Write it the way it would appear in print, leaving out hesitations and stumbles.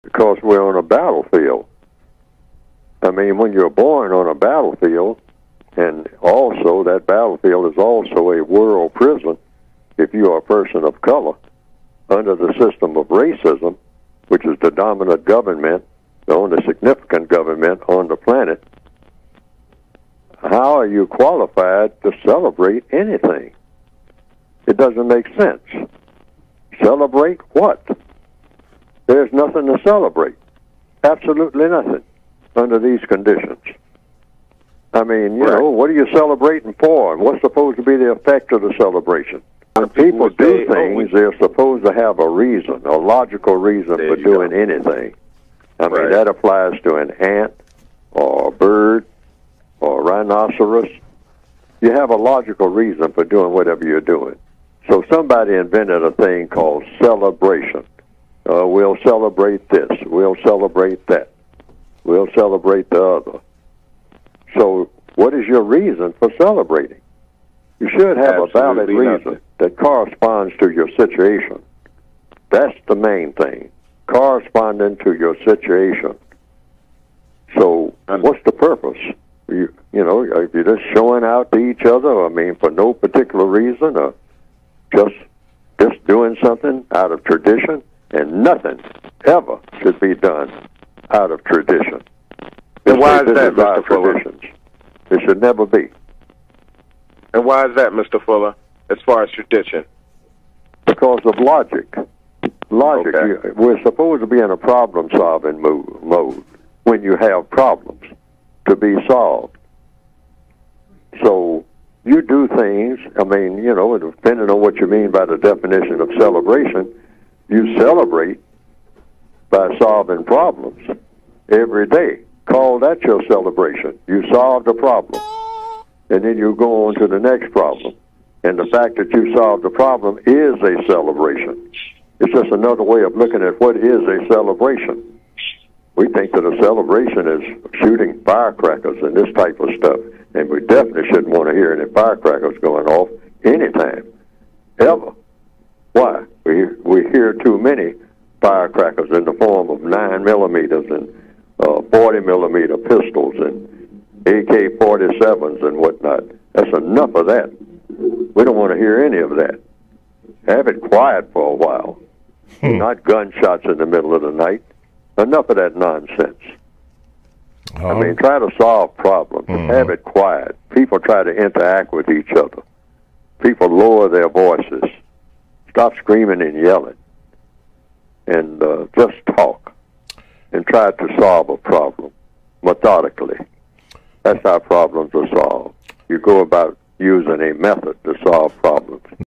because we're on a battlefield. I mean, when you're born on a battlefield, and also that battlefield is also a world prison if you are a person of color under the system of racism, which is the dominant government, the only significant government on the planet. How are you qualified to celebrate anything? It doesn't make sense. Celebrate what? There's nothing to celebrate. Absolutely nothing under these conditions. I mean, you know, what are you celebrating for? And what's supposed to be the effect of the celebration? When people do things, they're supposed to have a reason, a logical reason for doing anything. I mean, that applies to an ant or a bird or a rhinoceros. You have a logical reason for doing whatever you're doing. So somebody invented a thing called celebration. We'll celebrate this. We'll celebrate that. We'll celebrate the other. So what is your reason for celebrating? You should have a valid reason that corresponds to your situation. That's the main thing, corresponding to your situation. So what's the purpose? You know, if you're just showing out to each other, I mean, for no particular reason, or just doing something out of tradition, and nothing ever should be done out of tradition. And why is that, Mr. Fuller? It should never be. And why is that, Mr. Fuller, as far as tradition? Because of logic. Logic. Okay. We're supposed to be in a problem-solving mode when you have problems to be solved. So you do things, I mean, you know, depending on what you mean by the definition of celebration, you celebrate by solving problems every day. Call that your celebration. You solved a problem. And then you go on to the next problem. And the fact that you solved the problem is a celebration. It's just another way of looking at what is a celebration. We think that a celebration is shooting firecrackers and this type of stuff. And we definitely shouldn't want to hear any firecrackers going off anytime, ever. Why? We hear too many firecrackers in the form of 9mm and 40mm pistols and AK-47s and whatnot. That's enough of that. We don't want to hear any of that. Have it quiet for a while. Not gunshots in the middle of the night. Enough of that nonsense. I mean, try to solve problems. Have it quiet. People try to interact with each other. People lower their voices. Stop screaming and yelling. And just talk. And try to solve a problem methodically. That's how problems are solved. You go about using a method to solve problems.